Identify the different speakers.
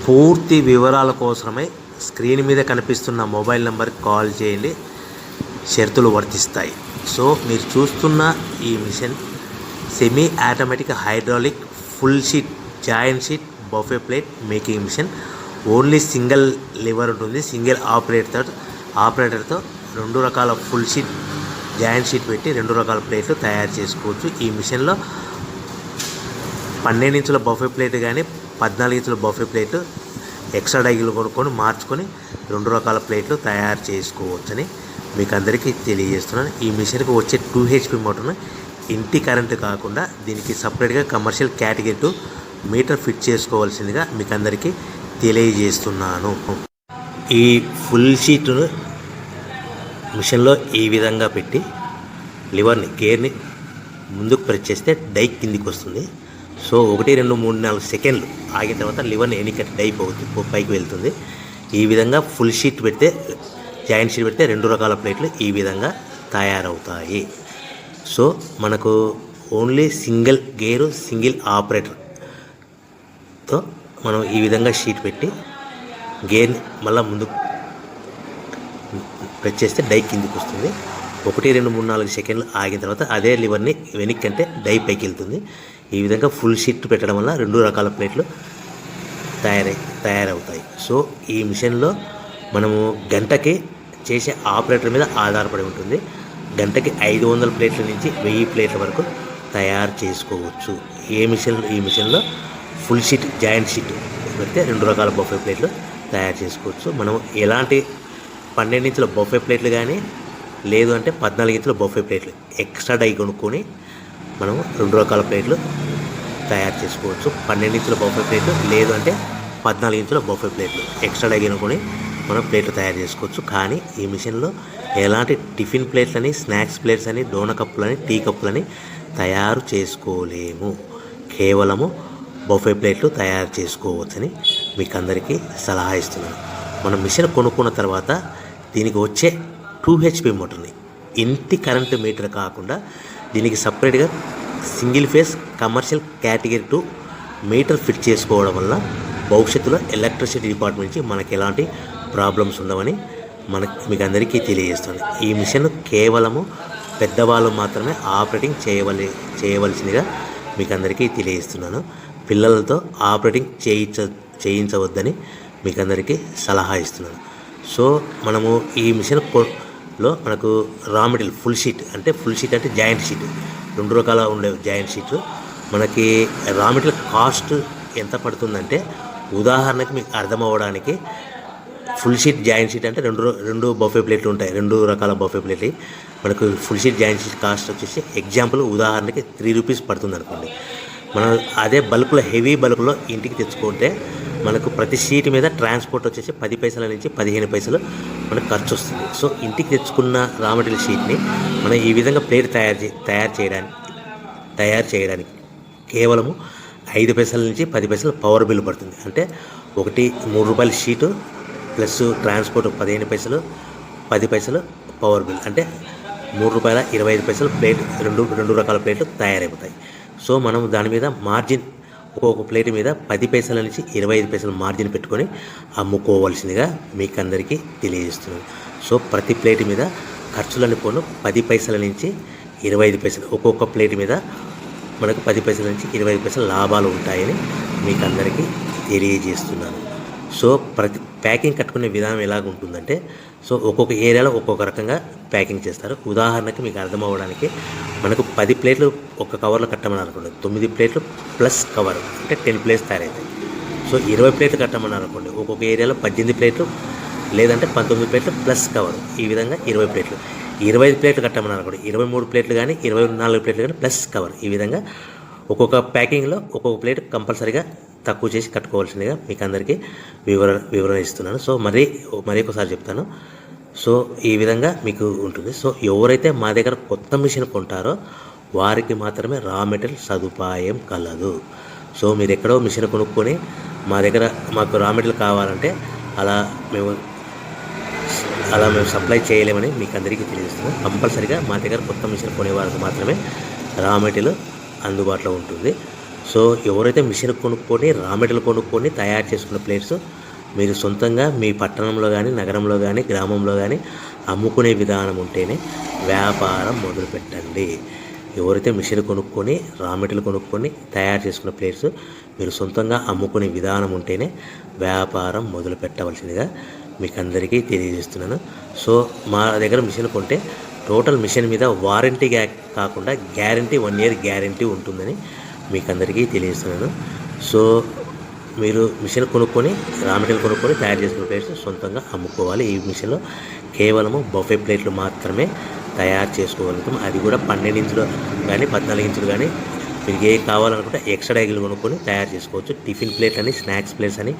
Speaker 1: పూర్తి వివరాల కోసమై స్క్రీన్ మీద కనిపిస్తున్న మొబైల్ నెంబర్కి కాల్ చేయండి. షరతులు వర్తిస్తాయి. సో మీరు చూస్తున్న ఈ machine semi automatic hydraulic full sheet joint sheet buffet plate making machine. Only single lever ఉంటుంది. సింగిల్ ఆపరేటర్తో 2 రకాల ఫుల్ షీట్ జాయింట్ షీట్ పెట్టి 2 రకాల ప్లేట్లు తయారు చేసుకోవచ్చు. ఈ మిషన్లో 12 ఇంచుల బఫే ప్లేట్ కానీ 14 ఇంచుల బఫే ప్లేట్ ఎక్స్ట్రా డైలు కొనుక్కొని మార్చుకొని 2 రకాల ప్లేట్లు తయారు చేసుకోవచ్చని మీకు అందరికీ తెలియజేస్తున్నాను. ఈ మిషన్కి వచ్చే 2 HP మోటార్ను ఇంటి కరెంటు కాకుండా దీనికి సపరేట్గా కమర్షియల్ కేటగిరీ 2 మీటర్ ఫిట్ చేసుకోవాల్సిందిగా మీకు అందరికీ తెలియజేస్తున్నాను. ఈ ఫుల్ షీట్ను మిషన్లో ఈ విధంగా పెట్టి లివర్ని గేర్ని ముందుకు ప్రెస్ చేస్తే డై కిందికి వస్తుంది. సో 1 2 3 4 సెకండ్లు ఆగిన తర్వాత లివర్ని ఎన్నికట్టి డై పైకి వెళ్తుంది. ఈ విధంగా ఫుల్ షీట్ పెడితే జాయింట్ షీట్ పెడితే 2 రకాల ప్లేట్లు ఈ విధంగా తయారవుతాయి. సో మనకు ఓన్లీ సింగిల్ గేరు సింగిల్ ఆపరేటర్తో మనం ఈ విధంగా షీట్ పెట్టి గేర్ని మళ్ళీ ముందుకు ప్రెస్ చేస్తే డై కిందికి వస్తుంది. 1 2 3 4 సెకండ్లు ఆగిన తర్వాత అదే లివర్ని వెనక్కి అంటే డై పైకి వెళ్తుంది. ఈ విధంగా ఫుల్ షీట్ పెట్టడం వల్ల 2 రకాల ప్లేట్లు తయారవుతాయి. సో ఈ మిషన్లో మనము గంటకి చేసే ఆపరేటర్ మీద ఆధారపడి ఉంటుంది. గంటకి 500 ప్లేట్ల నుంచి 1000 ప్లేట్ల వరకు తయారు చేసుకోవచ్చు. ఈ మిషన్లో ఫుల్ షీట్ జాయింట్ షీట్ పెడితే 2 రకాల బఫే ప్లేట్లు తయారు చేసుకోవచ్చు. మనం ఎలాంటి 12 ఇంచుల బఫే ప్లేట్లు కానీ లేదు అంటే 14 ఇంచుల బఫే ప్లేట్లు ఎక్స్ట్రా డై కొనుక్కొని మనం 2 రకాల ప్లేట్లు తయారు చేసుకోవచ్చు. 12 ఇంచుల బఫే ప్లేట్లు లేదు అంటే 14 ఇంచుల బఫే ప్లేట్లు ఎక్స్ట్రా డై కొనుక్కొని మనం ప్లేట్లు తయారు చేసుకోవచ్చు. కానీ ఈ మిషన్లో ఎలాంటి టిఫిన్ ప్లేట్లని స్నాక్స్ ప్లేట్స్ అని డోనా కప్పులని టీ కప్పులని తయారు చేసుకోలేము. కేవలము బఫే ప్లేట్లు తయారు చేసుకోవచ్చని మీకు అందరికీ సలహా ఇస్తున్నాను. మనం మిషన్ కొనుక్కున్న తర్వాత దీనికి వచ్చే 2 HP మోటార్ని ఇంటి కరెంటు మీటర్ కాకుండా దీనికి సపరేట్గా single phase commercial category 2 metre fit చేసుకోవడం వల్ల భవిష్యత్తులో ఎలక్ట్రిసిటీ డిపార్ట్మెంట్ నుంచి మనకి ఎలాంటి ప్రాబ్లమ్స్ ఉండవని మీకు అందరికీ తెలియజేస్తుంది. ఈ మిషన్ కేవలము పెద్దవాళ్ళు మాత్రమే ఆపరేటింగ్ చేయవలసిందిగా మీకు అందరికీ తెలియజేస్తున్నాను. పిల్లలతో ఆపరేటింగ్ చేయించవద్దని మీకు అందరికీ సలహా ఇస్తున్నాను. సో మనము ఈ మిషన్లో మనకు రా మెటీరియల్ ఫుల్ షీట్ అంటే జాయింట్ షీట్ 2 రకాల ఉండే జాయింట్ షీట్లు మనకి రా మెటీరియల్ కాస్ట్ ఎంత పడుతుందంటే ఉదాహరణకి మీకు అర్థం అవ్వడానికి ఫుల్ షీట్ జాయింట్ షీట్ అంటే 2 బఫే ప్లేట్లు ఉంటాయి. 2 రకాల బఫే ప్లేట్లు మనకు full sheet joint sheet cost వచ్చేసి ఎగ్జాంపుల్ ఉదాహరణకి 3 రూపీస్ పడుతుంది అనుకోండి. మనం అదే బల్క్లో హెవీ బల్క్లో ఇంటికి తెచ్చుకుంటే మనకు ప్రతి షీట్ మీద ట్రాన్స్పోర్ట్ వచ్చేసి 10 పైసల నుంచి 15 పైసలు మనకు ఖర్చు వస్తుంది. సో ఇంటికి తెచ్చుకున్న రా మెటీరియల్ షీట్ని మనం ఈ విధంగా ప్లేట్ తయారు చేయడానికి కేవలము 5 పైసల నుంచి 10 పైసలు పవర్ బిల్ పడుతుంది. అంటే 3 రూపాయల షీటు ప్లస్ ట్రాన్స్పోర్ట్ 15 పైసలు 10 పైసలు పవర్ బిల్ అంటే 3 రూపాయల 25 పైసలు ప్లేట్ 2 రకాల ప్లేట్లు తయారైపోతాయి. సో మనం దాని మీద మార్జిన్ ఒక్కొక్క ప్లేట్ మీద 10 పైసల నుంచి 25 పైసలు మార్జిన్ పెట్టుకొని అమ్ముకోవాల్సిందిగా మీకు అందరికీ తెలియజేస్తున్నాను. సో ప్రతి ప్లేట్ మీద ఖర్చులని పోను 10 పైసల నుంచి 25 పైసలు ఒక్కొక్క ప్లేట్ మీద మనకు 10 పైసల నుంచి 25 పైసలు లాభాలు ఉంటాయని మీకు అందరికీ తెలియజేస్తున్నాను. సో ప్రతి ప్యాకింగ్ కట్టుకునే విధానం ఎలాగ ఉంటుందంటే సో ఒక్కొక్క ఏరియాలో ఒక్కొక్క రకంగా ప్యాకింగ్ చేస్తారు. ఉదాహరణకి మీకు అర్థం అవ్వడానికి మనకు 10 ప్లేట్లు ఒక కవర్లో కట్టమని అనుకోండి, 9 ప్లేట్లు ప్లస్ కవర్ అంటే 10 ప్లేట్స్ తయారవుతాయి. సో 20 ప్లేట్లు కట్టమని అనుకోండి, ఒక్కొక్క ఏరియాలో 18 ప్లేట్లు లేదంటే 19 ప్లేట్లు ప్లస్ కవర్ ఈ విధంగా 20 ప్లేట్లు. 25 ప్లేట్లు కట్టమని అనుకోండి, 23 ప్లేట్లు కానీ 24 ప్లేట్లు కానీ ప్లస్ కవర్ ఈ విధంగా ఒక్కొక్క ప్యాకింగ్లో ఒక్కొక్క ప్లేట్ కంపల్సరీగా తక్కువ చేసి కట్టుకోవాల్సిందిగా మీకు అందరికీ వివరణ ఇస్తున్నాను. సో మరీ ఒకసారి చెప్తాను. సో ఈ విధంగా మీకు ఉంటుంది. సో ఎవరైతే మా దగ్గర కొత్త మిషన్ కొంటారో వారికి మాత్రమే రా మెటీరియల్ సదుపాయం కలదు. సో మీరు ఎక్కడో మిషన్ కొనుక్కొని మాకు రా మెటీరియల్ కావాలంటే అలా మేము సప్లై చేయలేమని మీకు అందరికీ తెలియజేస్తున్నాం. కంపల్సరీగా మా దగ్గర కొత్త మిషన్ కొనే వారికి మాత్రమే రా మెటీరియల్ అందుబాటులో ఉంటుంది. సో ఎవరైతే మిషన్ కొనుక్కొని రా మెటీరియల్ కొనుక్కొని తయారు చేసుకున్న ప్లేట్స్ మీరు సొంతంగా మీ పట్టణంలో కానీ నగరంలో కానీ గ్రామంలో కానీ అమ్ముకునే విధానం ఉంటేనే వ్యాపారం మొదలుపెట్టండి. ఎవరైతే మిషన్ కొనుక్కొని రా మెటీరియల్ కొనుక్కొని తయారు చేసుకున్న ప్లేట్స్ మీరు సొంతంగా అమ్ముకునే విధానం ఉంటేనే వ్యాపారం మొదలు పెట్టవలసిందిగా మీకు అందరికీ తెలియజేస్తున్నాను. సో మా దగ్గర మిషన్ కొంటే టోటల్ మిషన్ మీద వారంటీ కాకుండా గ్యారంటీ 1 year గ్యారంటీ ఉంటుందని మీకు అందరికీ తెలియజేస్తున్నాను. సో మీరు మిషన్ కొనుక్కొని రా మెటీరియల్ కొనుక్కొని తయారు చేసుకున్న ప్లేట్స్ సొంతంగా అమ్ముకోవాలి. ఈ మిషన్లో కేవలము బఫే ప్లేట్లు మాత్రమే తయారు చేసుకోగలుగుతాం. అది కూడా 12 ఇంచులు కానీ 14 ఇంచులు కానీ మీకు ఏ కావాలనుకుంటే ఎక్స్ట్రా డైగులు కొనుక్కొని తయారు చేసుకోవచ్చు. టిఫిన్ ప్లేట్ అని, స్నాక్స్ ప్లేట్స్ అని,